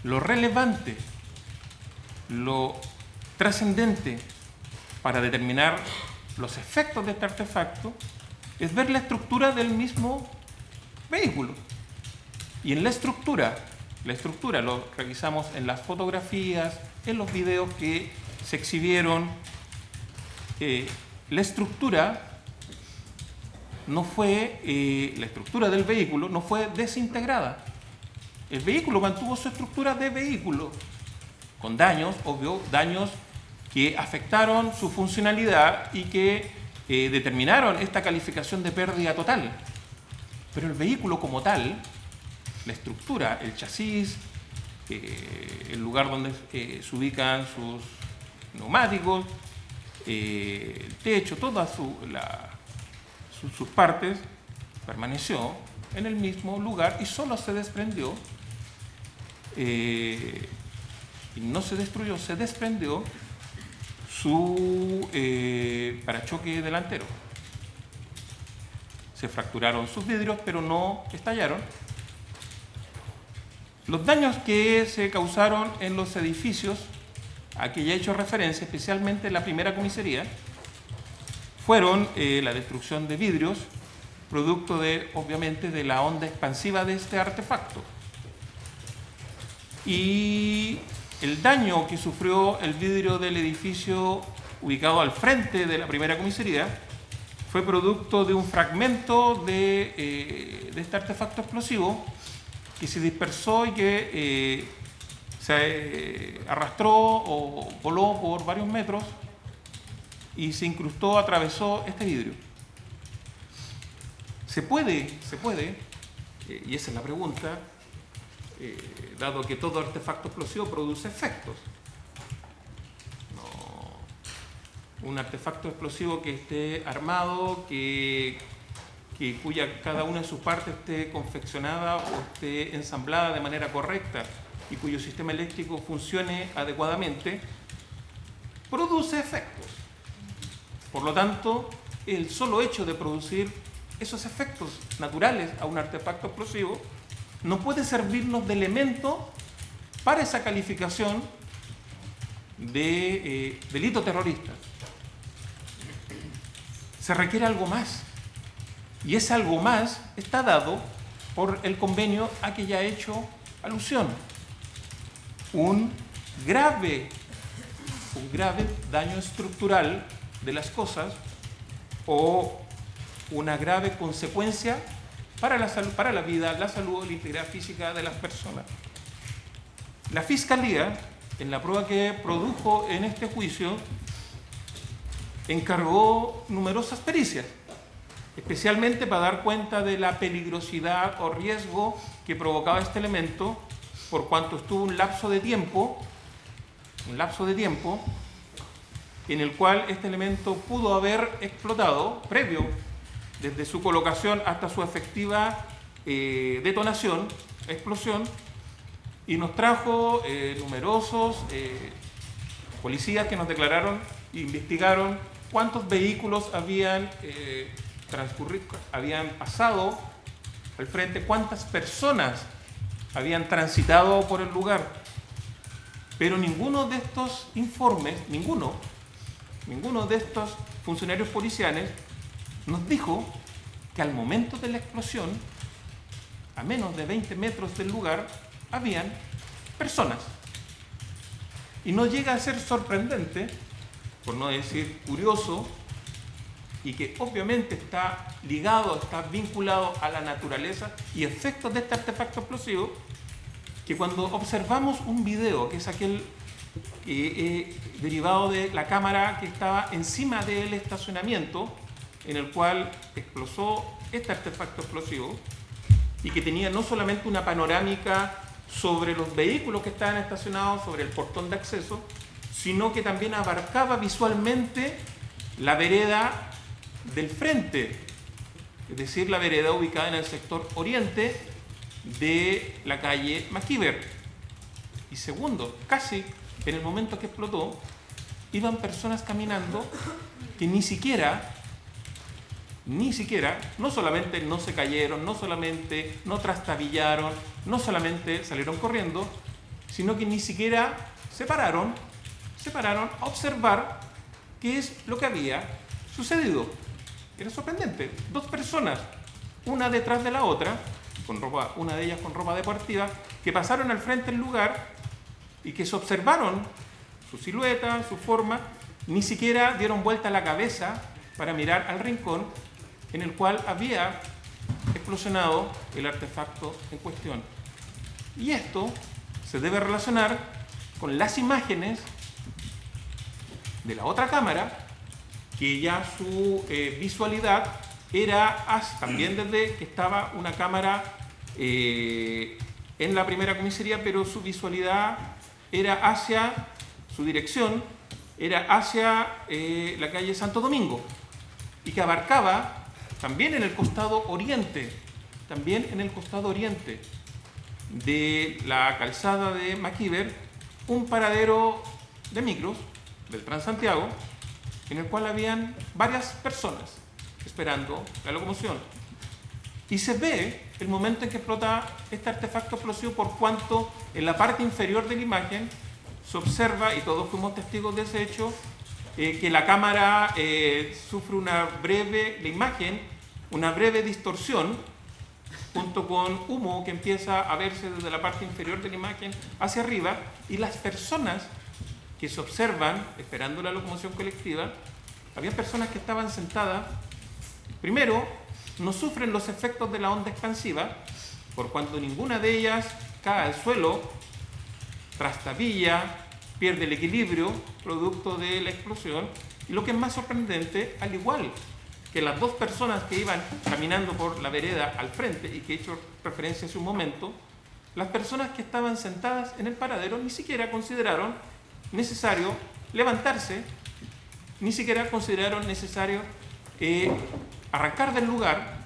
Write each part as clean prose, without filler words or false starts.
Lo relevante, lo trascendente para determinar los efectos de este artefacto es ver la estructura del mismo vehículo. Y en la estructura lo revisamos en las fotografías, en los videos que se exhibieron. La estructura del vehículo no fue desintegrada. El vehículo mantuvo su estructura de vehículo, con daños, obvio, daños que afectaron su funcionalidad y que determinaron esta calificación de pérdida total. Pero el vehículo como tal, la estructura, el chasis, el lugar donde se ubican sus neumáticos, el techo, todas sus partes, permaneció en el mismo lugar y solo se desprendió, y no se destruyó, se desprendió su parachoque delantero. Se fracturaron sus vidrios, pero no estallaron. Los daños que se causaron en los edificios a que ya he hecho referencia, especialmente en la primera comisaría, fueron la destrucción de vidrios, producto obviamente, de la onda expansiva de este artefacto. Y el daño que sufrió el vidrio del edificio ubicado al frente de la primera comisaría fue producto de un fragmento de este artefacto explosivo que se dispersó y que se arrastró o voló por varios metros y se incrustó, atravesó este vidrio. Se puede, y esa es la pregunta, dado que todo artefacto explosivo produce efectos. Un artefacto explosivo que esté armado, cuya cada una de sus partes esté confeccionada o esté ensamblada de manera correcta y cuyo sistema eléctrico funcione adecuadamente, produce efectos. Por lo tanto, el solo hecho de producir esos efectos naturales a un artefacto explosivo no puede servirnos de elemento para esa calificación de delito terrorista. Se requiere algo más. Y ese algo más está dado por el convenio a que ya he hecho alusión. Un grave daño estructural de las cosas o una grave consecuencia para la salud, para la vida, la salud o la integridad física de las personas. La Fiscalía, en la prueba que produjo en este juicio, encargó numerosas pericias, especialmente para dar cuenta de la peligrosidad o riesgo que provocaba este elemento, por cuanto estuvo un lapso de tiempo en el cual este elemento pudo haber explotado previo, desde su colocación hasta su efectiva detonación, explosión, y nos trajo numerosos policías que nos declararon e investigaron cuántos vehículos habían pasado al frente, cuántas personas habían transitado por el lugar. Pero ninguno de estos informes, ninguno de estos funcionarios policiales nos dijo que al momento de la explosión, a menos de 20 metros del lugar, habían personas. Y no llega a ser sorprendente, por no decir curioso, y que obviamente está ligado, está vinculado a la naturaleza y efectos de este artefacto explosivo, que cuando observamos un video, que es aquel derivado de la cámara que estaba encima del estacionamiento, en el cual explotó este artefacto explosivo, y que tenía no solamente una panorámica sobre los vehículos que estaban estacionados, sobre el portón de acceso, sino que también abarcaba visualmente la vereda del frente, es decir, la vereda ubicada en el sector oriente de la calle MacIver. Y segundo, casi en el momento que explotó, iban personas caminando que ni siquiera, no solamente no se cayeron, no solamente no trastabillaron, no solamente salieron corriendo, sino que ni siquiera se pararon a observar qué es lo que había sucedido. Era sorprendente. 2 personas, una detrás de la otra, una de ellas con ropa deportiva, que pasaron al frente del lugar y que se observaron su silueta, su forma, ni siquiera dieron vuelta la cabeza para mirar al rincón en el cual había explosionado el artefacto en cuestión. Y esto se debe relacionar con las imágenes de la otra cámara, que ya su visualidad era también desde que estaba una cámara en la primera comisaría, pero su visualidad era hacia su dirección, era hacia la calle Santo Domingo, y que abarcaba también en el costado oriente, de la calzada de Maquiver, un paradero de micros del Transantiago, en el cual habían varias personas esperando la locomoción. Y se ve el momento en que explota este artefacto explosivo, por cuanto en la parte inferior de la imagen se observa, y todos fuimos testigos de ese hecho, que la cámara sufre una breve distorsión, junto con humo que empieza a verse desde la parte inferior de la imagen hacia arriba, y las personas que se observan esperando la locomoción colectiva, había personas que estaban sentadas. Primero, no sufren los efectos de la onda expansiva, por cuanto ninguna de ellas cae al suelo, trastabilla, pierde el equilibrio producto de la explosión. Y lo que es más sorprendente, al igual que las 2 personas que iban caminando por la vereda al frente y que he hecho referencia hace un momento, las personas que estaban sentadas en el paradero ni siquiera consideraron necesario levantarse, ni siquiera consideraron necesario arrancar del lugar.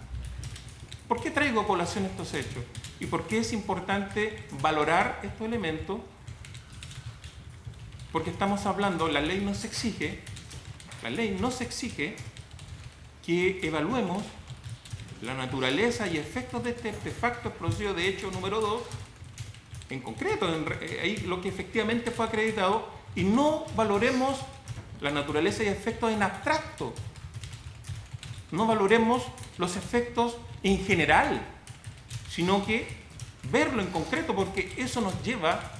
¿Por qué traigo a colación estos hechos? ¿Y por qué es importante valorar estos elementos? Porque estamos hablando, la ley nos exige que evaluemos la naturaleza y efectos de este artefacto explosivo de hecho número 2, en concreto, ahí lo que efectivamente fue acreditado, y no valoremos la naturaleza y efectos en abstracto, no valoremos los efectos en general, sino que verlo en concreto, porque eso nos lleva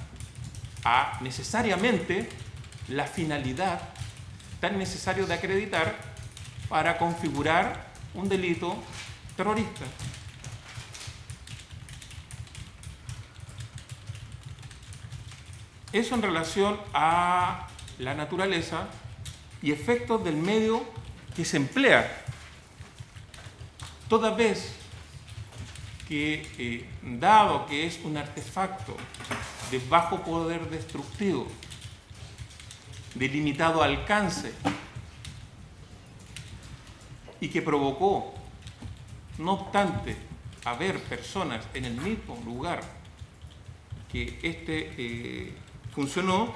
a necesariamente la finalidad tan necesario de acreditar para configurar un delito terrorista. Eso en relación a la naturaleza y efectos del medio que se emplea. Toda vez que, dado que es un artefacto de bajo poder destructivo, de limitado alcance, y que provocó, no obstante, haber personas en el mismo lugar que funcionó,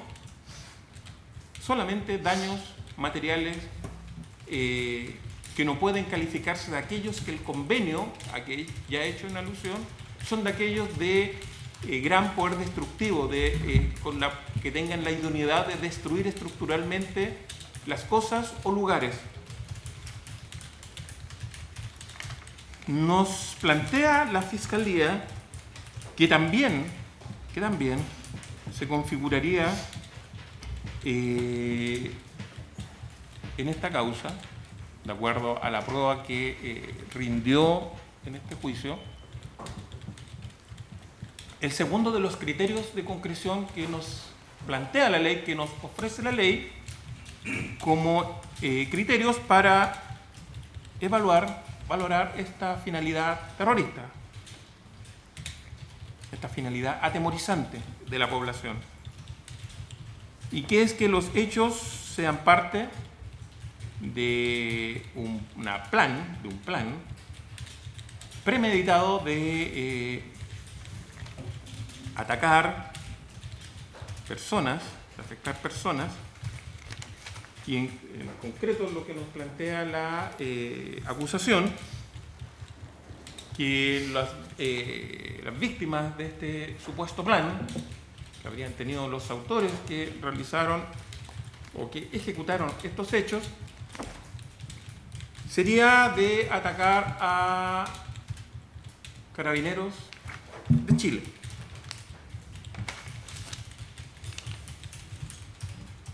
solamente daños materiales que no pueden calificarse de aquellos que el convenio, a que ya he hecho una alusión, son de aquellos de gran poder destructivo, que tengan la idoneidad de destruir estructuralmente las cosas o lugares. Nos plantea la Fiscalía que también se configuraría en esta causa, de acuerdo a la prueba que rindió en este juicio, el segundo de los criterios de concreción que nos plantea la ley, que nos ofrece la ley como criterios para valorar esta finalidad terrorista, esta finalidad atemorizante de la población, y que es que los hechos sean parte de un plan premeditado de atacar personas, de afectar personas, y en concreto lo que nos plantea la acusación, que las víctimas de este supuesto plan que habrían tenido los autores que realizaron o que ejecutaron estos hechos, sería de atacar a Carabineros de Chile.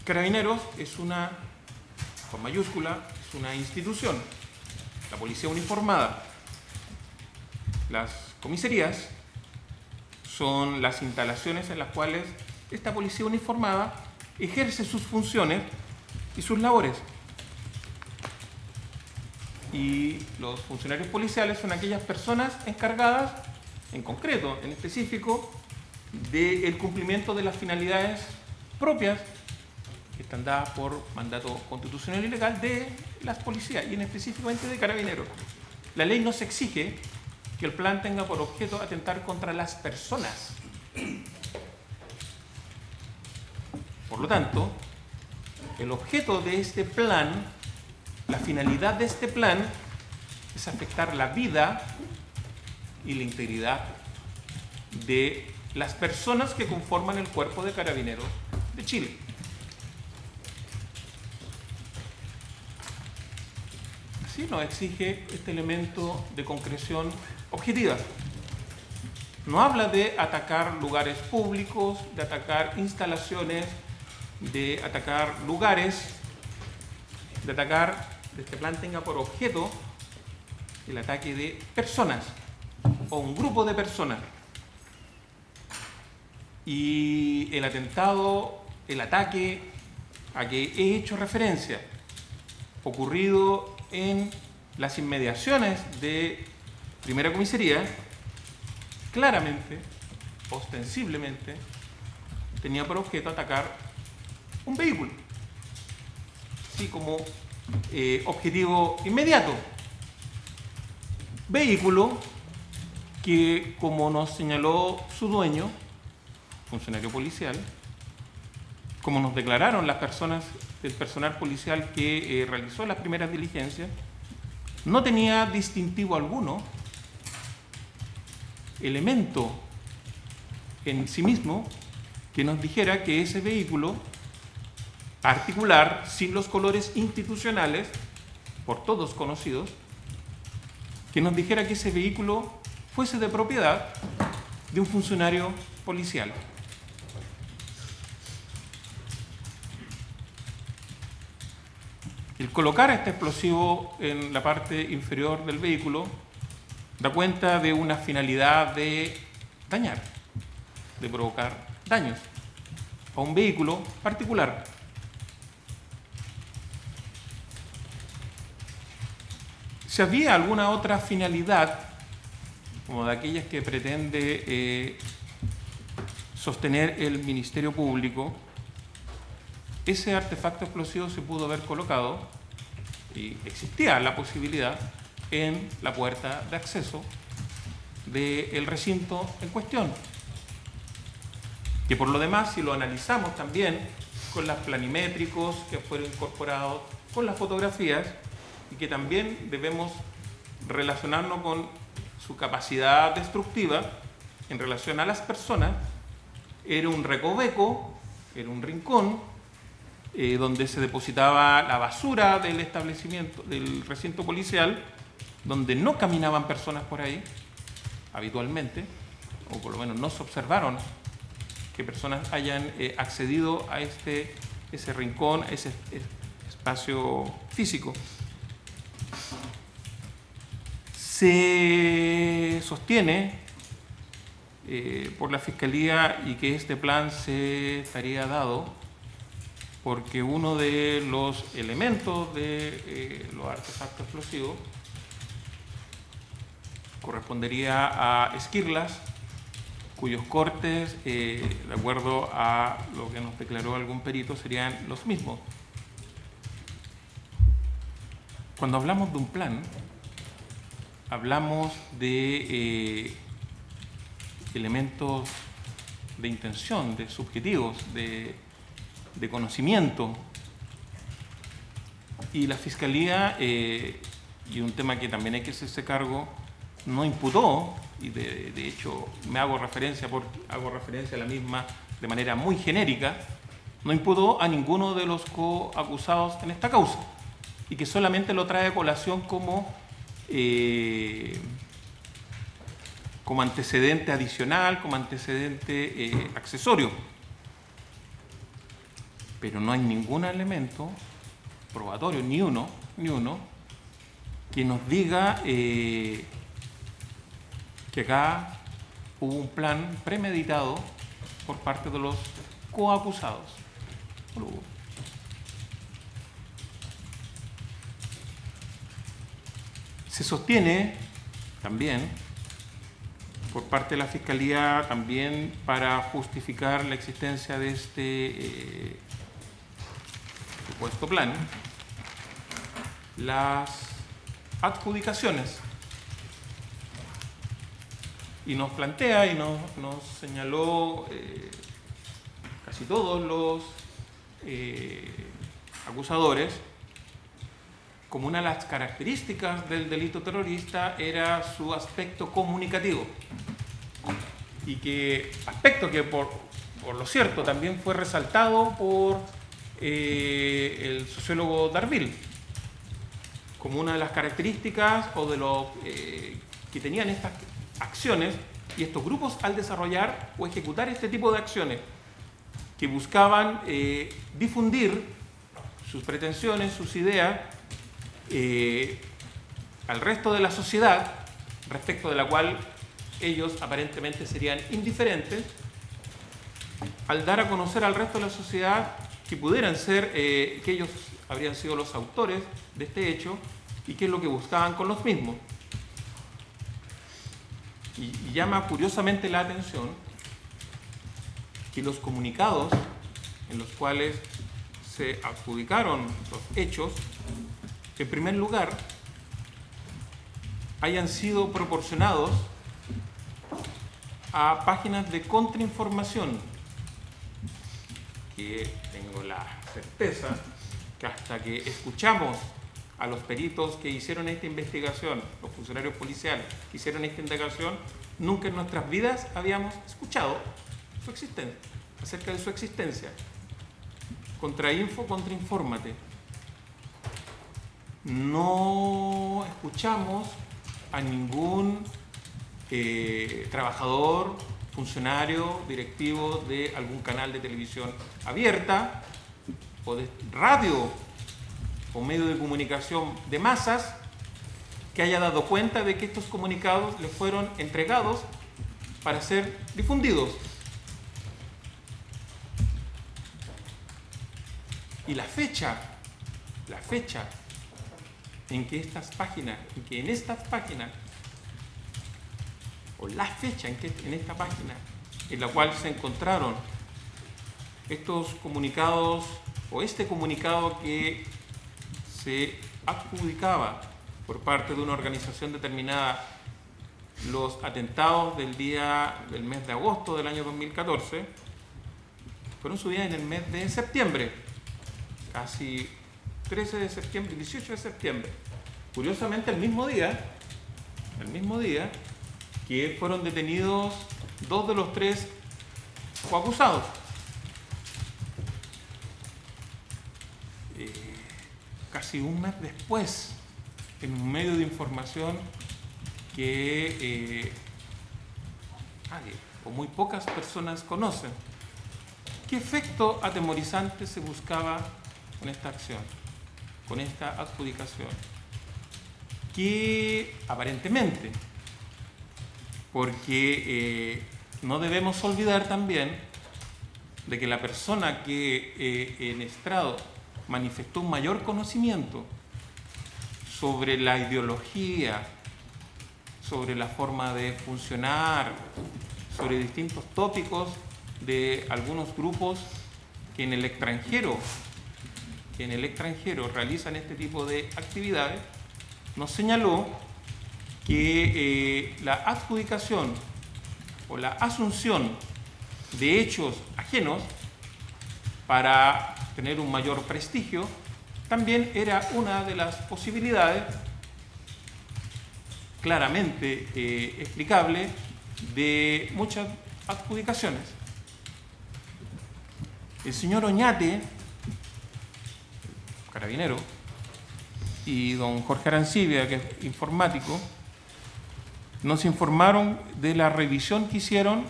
Carabineros es una, con mayúscula, es una institución, la policía uniformada. Las comisarías son las instalaciones en las cuales esta policía uniformada ejerce sus funciones y sus labores. Y los funcionarios policiales son aquellas personas encargadas, en concreto, en específico, del cumplimiento de las finalidades propias que están dadas por mandato constitucional y legal de las policías, y en específicamente de Carabineros. La ley nos exige que el plan tenga por objeto atentar contra las personas. Por lo tanto, el objeto de este plan, la finalidad de este plan, es afectar la vida y la integridad de las personas que conforman el Cuerpo de Carabineros de Chile. Así nos exige este elemento de concreción objetiva. No habla de atacar lugares públicos, de atacar instalaciones, de atacar lugares, de atacar, de este plan tenga por objeto el ataque de personas o un grupo de personas. Y el atentado, el ataque a que he hecho referencia, ocurrido en las inmediaciones de Primera Comisaría, claramente, ostensiblemente, tenía por objeto atacar un vehículo, así como objetivo inmediato. Vehículo que, como nos señaló su dueño, funcionario policial, como nos declararon las personas del personal policial que realizó las primeras diligencias, no tenía distintivo alguno, elemento en sí mismo que nos dijera que ese vehículo particular, sin los colores institucionales, por todos conocidos, que nos dijera que ese vehículo fuese de propiedad de un funcionario policial. El colocar este explosivo en la parte inferior del vehículo da cuenta de una finalidad de dañar, de provocar daños a un vehículo particular. Si había alguna otra finalidad, como de aquellas que pretende sostener el Ministerio Público, ese artefacto explosivo se pudo haber colocado, y existía la posibilidad, en la puerta de acceso del recinto en cuestión. Que por lo demás, si lo analizamos también con los planimétricos que fueron incorporados, con las fotografías, y que también debemos relacionarnos con su capacidad destructiva en relación a las personas, era un recoveco, era un rincón, donde se depositaba la basura del establecimiento, del recinto policial, donde no caminaban personas por ahí habitualmente, o por lo menos no se observaron que personas hayan accedido a ese rincón, a ese espacio físico. Se sostiene por la Fiscalía y que este plan se estaría dado porque uno de los elementos de los artefactos explosivos correspondería a esquirlas, cuyos cortes, de acuerdo a lo que nos declaró algún perito, serían los mismos. Cuando hablamos de un plan, hablamos de elementos de intención, de subjetivos, de conocimiento. Y la Fiscalía, y un tema que también hay que hacerse cargo, no imputó, y de hecho me hago referencia a la misma de manera muy genérica, no imputó a ninguno de los coacusados en esta causa y que solamente lo trae a colación como antecedente adicional, como antecedente accesorio. Pero no hay ningún elemento probatorio, ni uno, que nos diga que acá hubo un plan premeditado por parte de los coacusados. No lo hubo. Se sostiene también por parte de la Fiscalía, también para justificar la existencia de este supuesto plan, las adjudicaciones. Y nos plantea y nos señaló casi todos los acusadores como una de las características del delito terrorista era su aspecto comunicativo, y que aspecto que por lo cierto también fue resaltado por el sociólogo Darville como una de las características o de lo que tenían estas acciones y estos grupos al desarrollar o ejecutar este tipo de acciones que buscaban difundir sus pretensiones, sus ideas al resto de la sociedad, respecto de la cual ellos aparentemente serían indiferentes, al dar a conocer al resto de la sociedad que pudieran ser, que ellos habrían sido los autores de este hecho y qué es lo que buscaban con los mismos. Y llama curiosamente la atención que los comunicados en los cuales se adjudicaron los hechos, en primer lugar, hayan sido proporcionados a páginas de contrainformación, que tengo la certeza que hasta que escuchamos a los peritos que hicieron esta investigación, los funcionarios policiales que hicieron esta indagación, nunca en nuestras vidas habíamos escuchado su existencia, acerca de su existencia. Contrainfo, contrainfórmate. No escuchamos a ningún trabajador, funcionario, directivo de algún canal de televisión abierta o de radio o medio de comunicación de masas que haya dado cuenta de que estos comunicados les fueron entregados para ser difundidos. Y la fecha en que en estas páginas, o la fecha en esta página en la cual se encontraron estos comunicados, o este comunicado que se adjudicaba por parte de una organización determinada los atentados del mes de agosto del año 2014, fueron subidas en el mes de septiembre, casi 13 de septiembre, 18 de septiembre. Curiosamente, el mismo día que fueron detenidos 2 de los 3 coacusados. Casi un mes después, en un medio de información que nadie o muy pocas personas conocen. ¿Qué efecto atemorizante se buscaba con esta acción, con esta adjudicación? Que aparentemente, porque no debemos olvidar también de que la persona que en estrado manifestó un mayor conocimiento sobre la ideología, sobre la forma de funcionar, sobre distintos tópicos de algunos grupos que en el extranjero realizan este tipo de actividades, nos señaló que la adjudicación o la asunción de hechos ajenos para tener un mayor prestigio también era una de las posibilidades claramente explicable de muchas adjudicaciones. El señor Oñate, carabinero, y don Jorge Arancibia, que es informático, nos informaron de la revisión que hicieron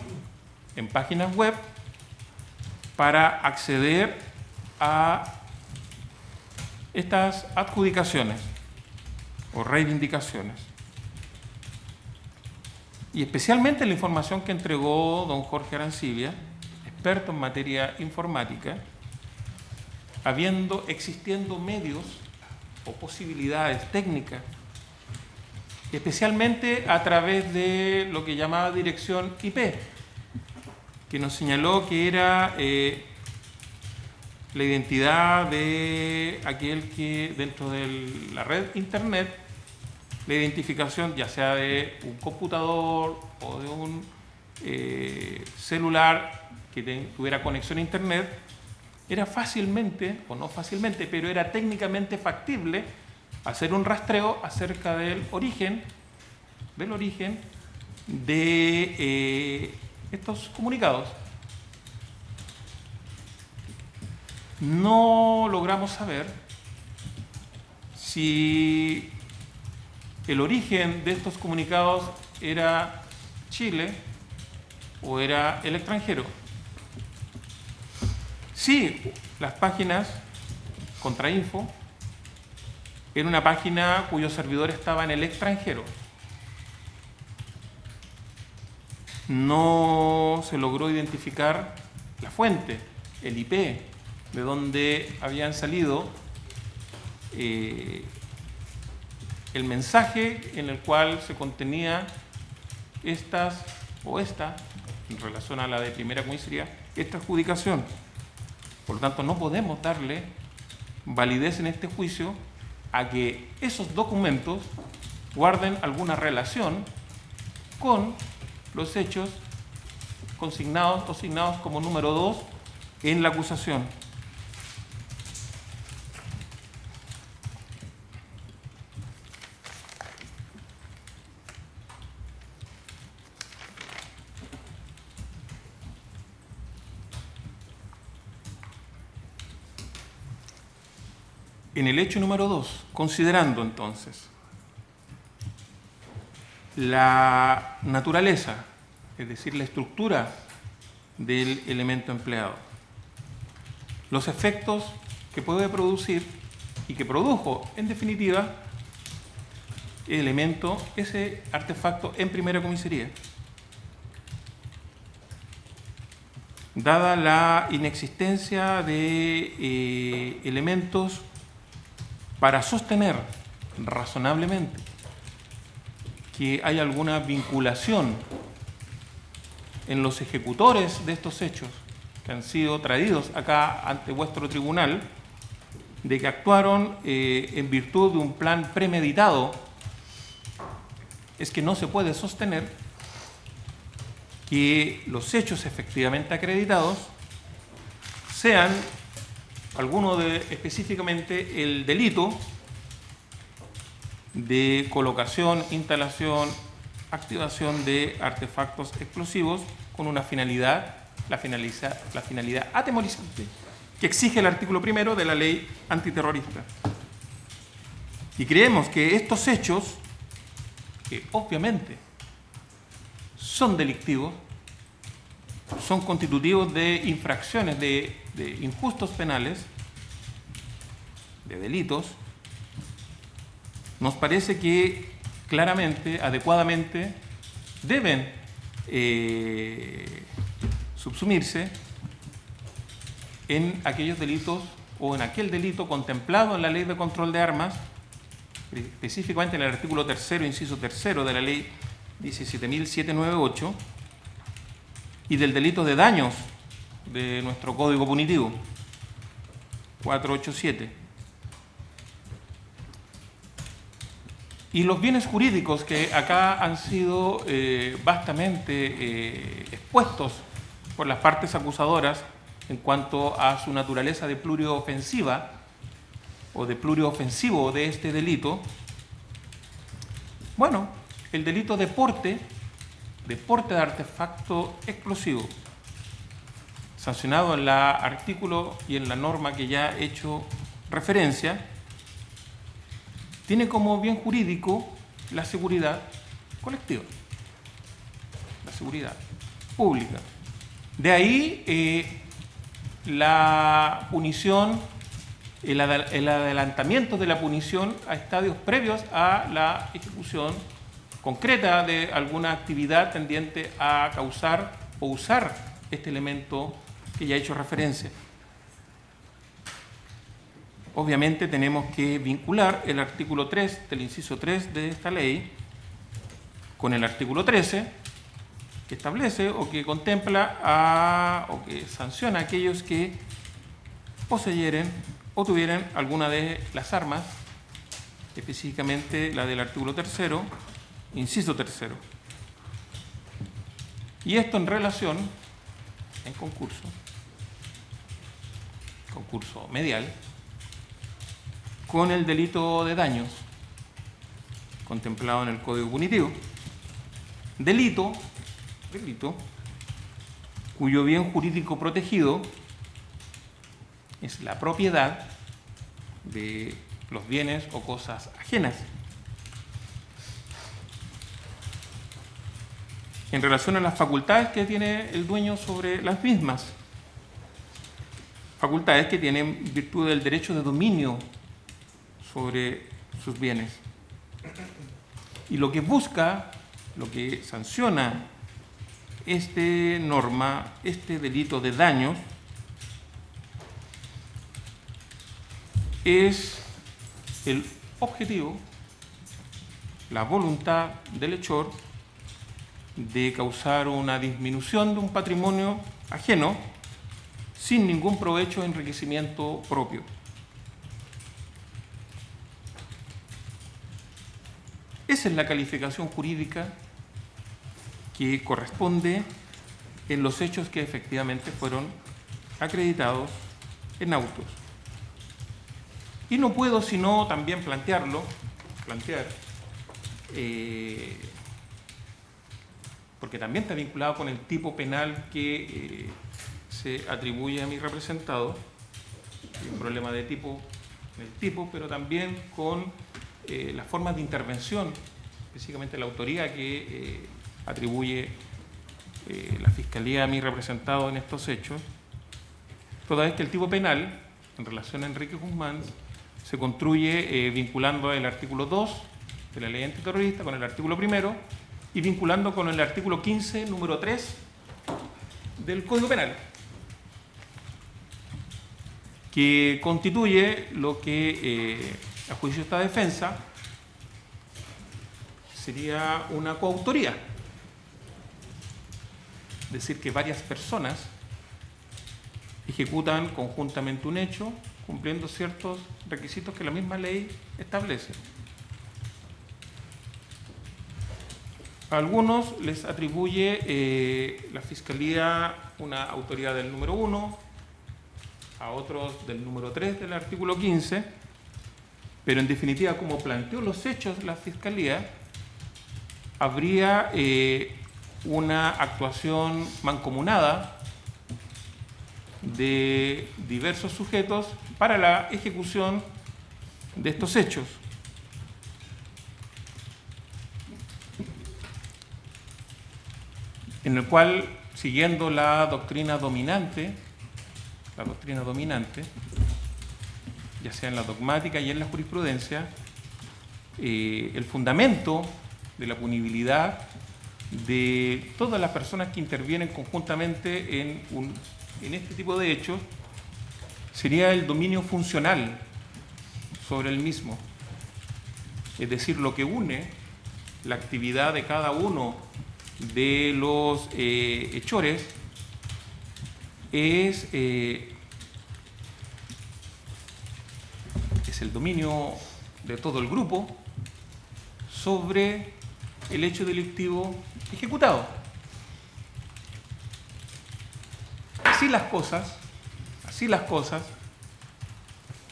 en páginas web para acceder a estas adjudicaciones o reivindicaciones. Y especialmente la información que entregó don Jorge Arancibia, experto en materia informática, existiendo medios o posibilidades técnicas, especialmente a través de lo que llamaba dirección IP, que nos señaló que era la identidad de aquel que dentro de la red internet, la identificación ya sea de un computador o de un celular que tuviera conexión a internet, era fácilmente, o no fácilmente, pero era técnicamente factible hacer un rastreo acerca del origen de estos comunicados. No logramos saber si el origen de estos comunicados era Chile o era el extranjero. Sí, las páginas Contrainfo era una página cuyo servidor estaba en el extranjero. No se logró identificar la fuente, el IP, de donde habían salido el mensaje en el cual se contenía en relación a la de primera comisaría, esta adjudicación. Por lo tanto, no podemos darle validez en este juicio a que esos documentos guarden alguna relación con los hechos consignados o asignados como número 2 en la acusación. En el hecho número 2, considerando entonces la naturaleza, es decir, la estructura del elemento empleado, los efectos que puede producir y que produjo, en definitiva, ese artefacto en primera comisaría, dada la inexistencia de elementos para sostener razonablemente que hay alguna vinculación en los ejecutores de estos hechos que han sido traídos acá ante vuestro tribunal, de que actuaron en virtud de un plan premeditado, es que no se puede sostener que los hechos efectivamente acreditados sean específicamente el delito de colocación, instalación, activación de artefactos explosivos con una finalidad, la finalidad atemorizante que exige el artículo 1 de la ley antiterrorista. Y creemos que estos hechos, que obviamente son delictivos, son constitutivos de infracciones, de injustos penales, de delitos, nos parece que claramente, adecuadamente, deben subsumirse en aquellos delitos o en aquel delito contemplado en la Ley de Control de Armas, específicamente en el artículo 3, inciso 3 de la Ley 17.798, y del delito de daños de nuestro Código Punitivo, 487. Y los bienes jurídicos que acá han sido vastamente expuestos por las partes acusadoras en cuanto a su naturaleza de pluriofensiva o de pluriofensivo de este delito, bueno, el delito de porte de artefacto explosivo, sancionado en el artículo y en la norma que ya he hecho referencia, tiene como bien jurídico la seguridad colectiva, la seguridad pública. De ahí la punición, el adelantamiento de la punición a estadios previos a la ejecución concreta de alguna actividad tendiente a causar o usar este elemento que ya he hecho referencia. Obviamente tenemos que vincular el artículo 3 del inciso 3 de esta ley con el artículo 13, que establece o que contempla o que sanciona a aquellos que poseyeren o tuvieran alguna de las armas, específicamente la del artículo 3, inciso 3. Y esto en relación, en concurso medial, con el delito de daños contemplado en el Código Punitivo. Delito cuyo bien jurídico protegido es la propiedad de los bienes o cosas ajenas. En relación a las facultades que tiene el dueño sobre las mismas, facultades que tienen virtud del derecho de dominio sobre sus bienes. Y lo que busca, lo que sanciona esta norma, este delito de daños, es el objetivo, la voluntad del hechor de causar una disminución de un patrimonio ajeno sin ningún provecho o enriquecimiento propio. Esa es la calificación jurídica que corresponde en los hechos que efectivamente fueron acreditados en autos. Y no puedo sino también plantear, porque también está vinculado con el tipo penal que se atribuye a mi representado, hay un problema de tipo, pero también con las formas de intervención, específicamente la autoría que atribuye la Fiscalía a mi representado en estos hechos, toda vez que el tipo penal, en relación a Enrique Guzmán, se construye vinculando el artículo 2 de la ley antiterrorista con el artículo 1 y vinculando con el artículo 15, número 3 del Código Penal, que constituye lo que, a juicio de esta defensa, sería una coautoría. Es decir, que varias personas ejecutan conjuntamente un hecho cumpliendo ciertos requisitos que la misma ley establece. A algunos les atribuye la Fiscalía una autoridad del número 1, a otros del número 3 del artículo 15, pero en definitiva, como planteó los hechos la Fiscalía, habría una actuación mancomunada de diversos sujetos para la ejecución de estos hechos. En el cual, siguiendo la doctrina dominante, ya sea en la dogmática y en la jurisprudencia, el fundamento de la punibilidad de todas las personas que intervienen conjuntamente en este tipo de hechos sería el dominio funcional sobre el mismo. Es decir, lo que une la actividad de cada uno de los hechores es el dominio de todo el grupo sobre el hecho delictivo ejecutado. Así las cosas,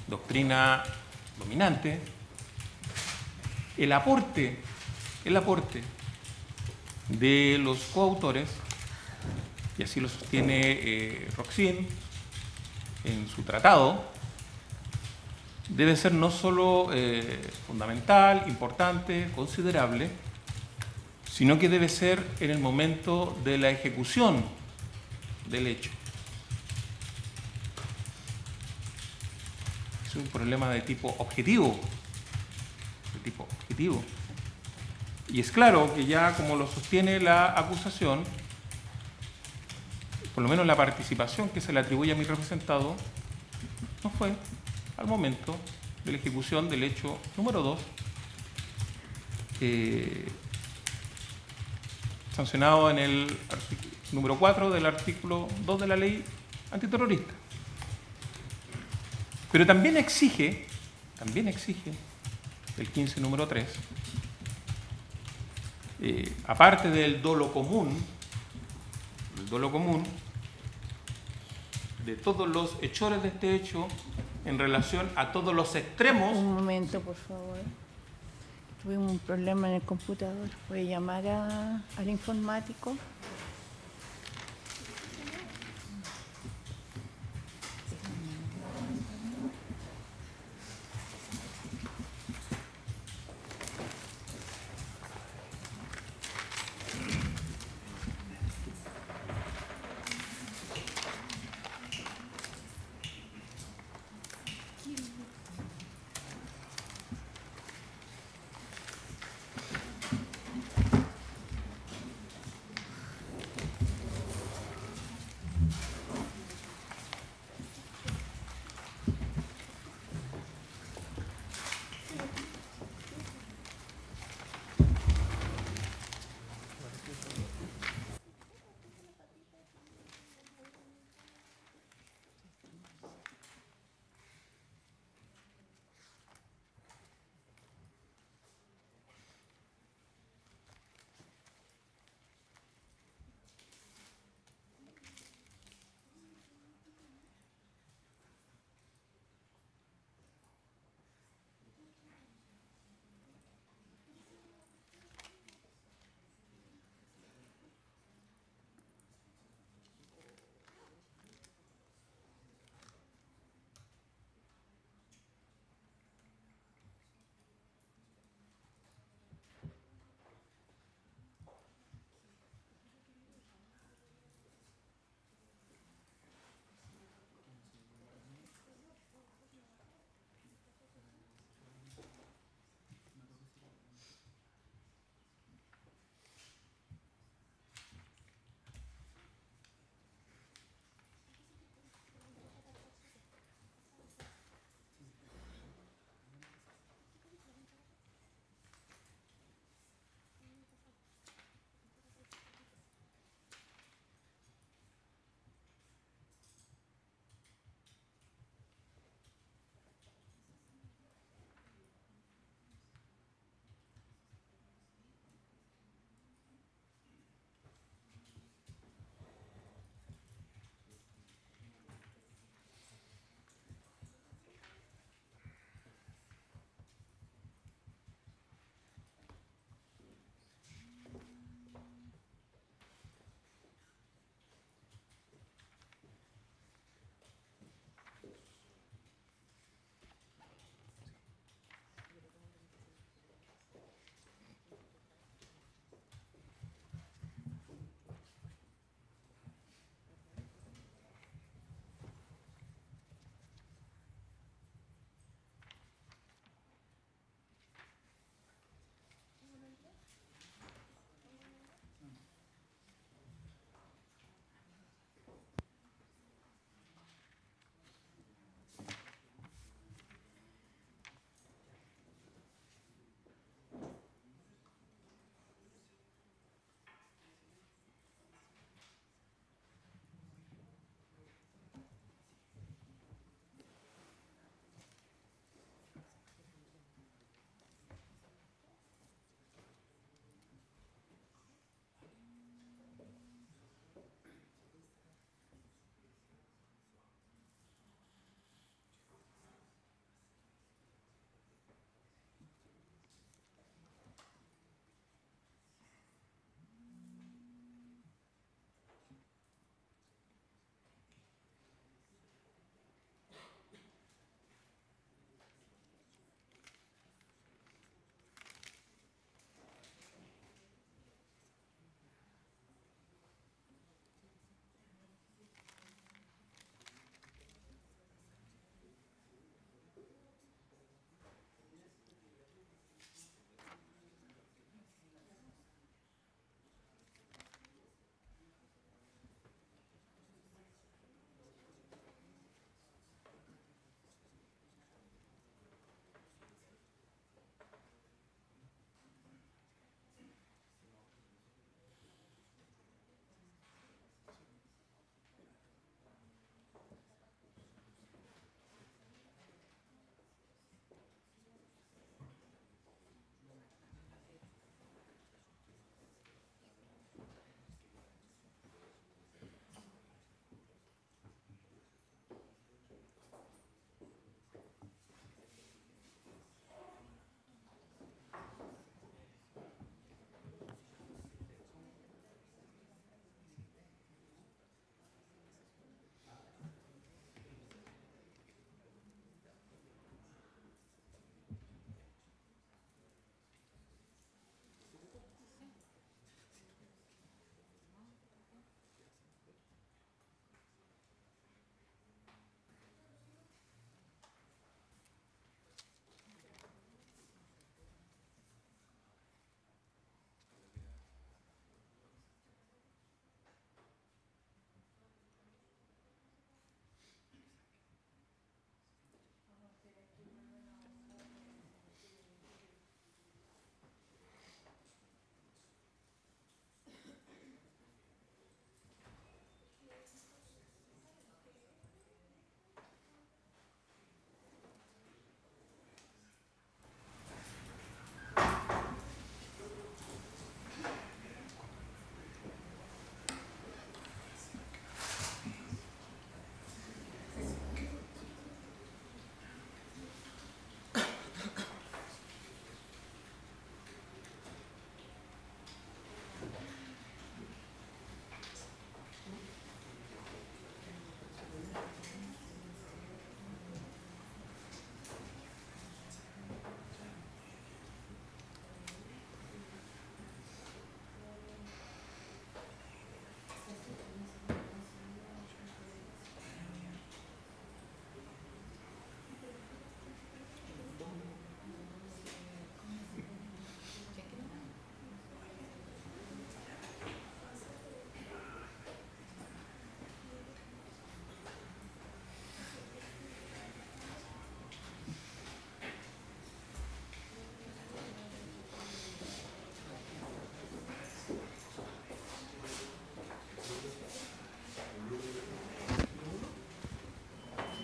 doctrina dominante, el aporte de los coautores y así lo sostiene Roxin en su tratado, debe ser no solo fundamental, importante, considerable, sino que debe ser en el momento de la ejecución del hecho. Es un problema de tipo objetivo, Y es claro que ya como lo sostiene la acusación, por lo menos la participación que se le atribuye a mi representado, no fue al momento de la ejecución del hecho número 2, sancionado en el número 4 del artículo 2 de la ley antiterrorista. Pero también exige el 15 número 3, aparte del dolo común, de todos los hechores de este hecho en relación a todos los extremos. Un momento, por favor. Tuvimos un problema en el computador. ¿Puede llamar al informático?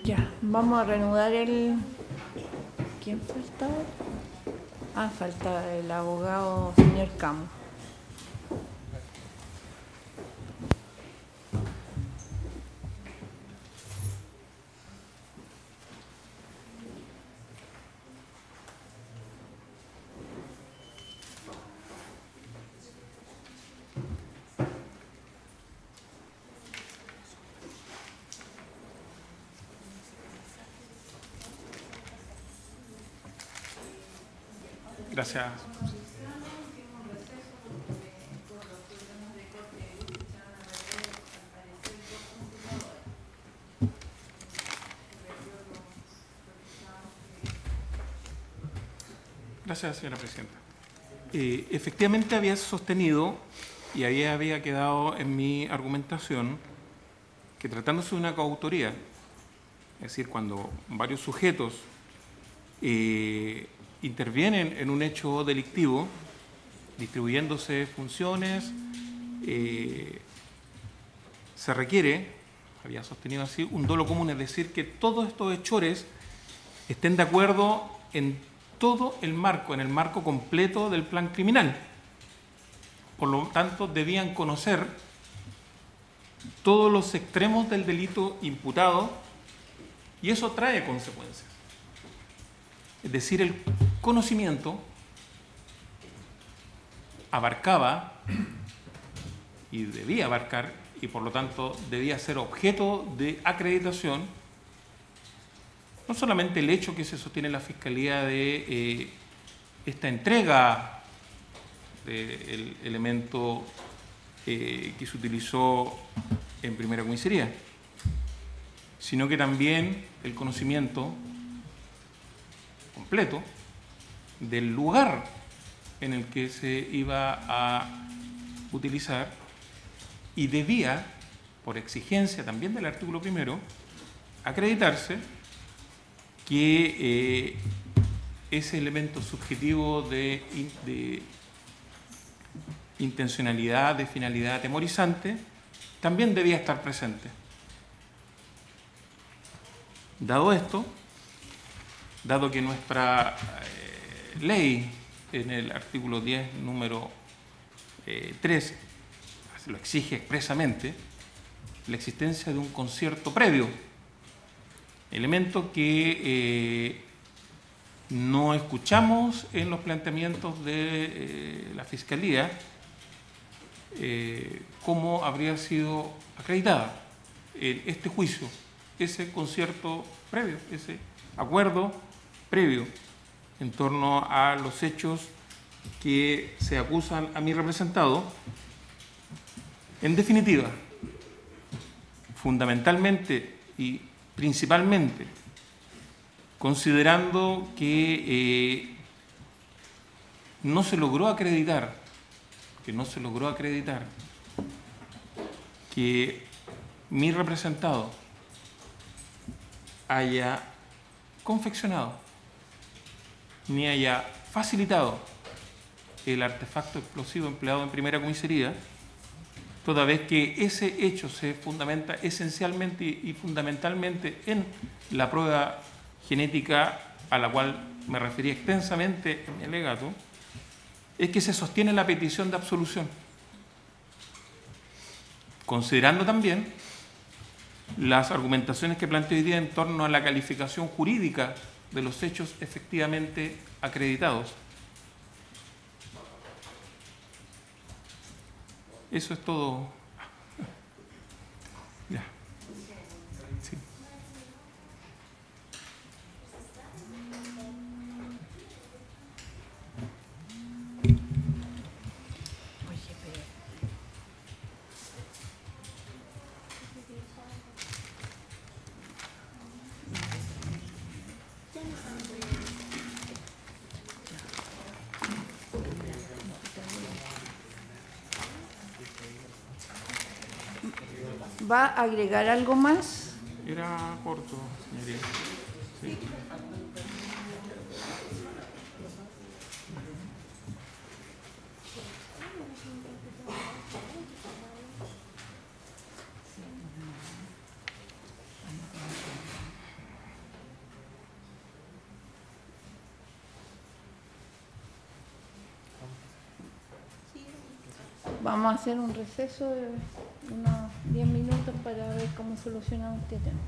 Ya, vamos a reanudar el... ¿Quién faltaba? Ah, falta el abogado señor Camo. Gracias. Gracias, señora presidenta. Efectivamente había sostenido y ahí había quedado en mi argumentación que tratándose de una coautoría, es decir, cuando varios sujetos intervienen en un hecho delictivo, distribuyéndose funciones, se requiere, había sostenido así, un dolo común, es decir, que todos estos hechores estén de acuerdo en todo el marco, en el marco completo del plan criminal. Por lo tanto, debían conocer todos los extremos del delito imputado y eso trae consecuencias. Es decir, el conocimiento abarcaba y debía abarcar y por lo tanto debía ser objeto de acreditación no solamente el hecho que se sostiene en la Fiscalía de esta entrega del elemento que se utilizó en primera comisaría, sino que también el conocimiento completo del lugar en el que se iba a utilizar y debía, por exigencia también del artículo primero, acreditarse que ese elemento subjetivo de intencionalidad, de finalidad atemorizante, también debía estar presente. Dado esto, dado que nuestra ley en el artículo 10, número 3, lo exige expresamente, la existencia de un concierto previo, elemento que no escuchamos en los planteamientos de la Fiscalía, cómo habría sido acreditada en este juicio ese concierto previo, ese acuerdo previo en torno a los hechos que se acusan a mi representado. En definitiva, fundamentalmente y principalmente, considerando que no se logró acreditar que mi representado haya confeccionado ni haya facilitado el artefacto explosivo empleado en primera comisaría, toda vez que ese hecho se fundamenta esencialmente y fundamentalmente en la prueba genética a la cual me referí extensamente en mi alegato, es que se sostiene la petición de absolución, considerando también las argumentaciones que planteo hoy día en torno a la calificación jurídica de los hechos efectivamente acreditados. Eso es todo. Ya. Sí. ¿Va a agregar algo más? Era corto, señoría. Sí. Vamos a hacer un receso de unos 10 minutos para ver cómo solucionamos este tema.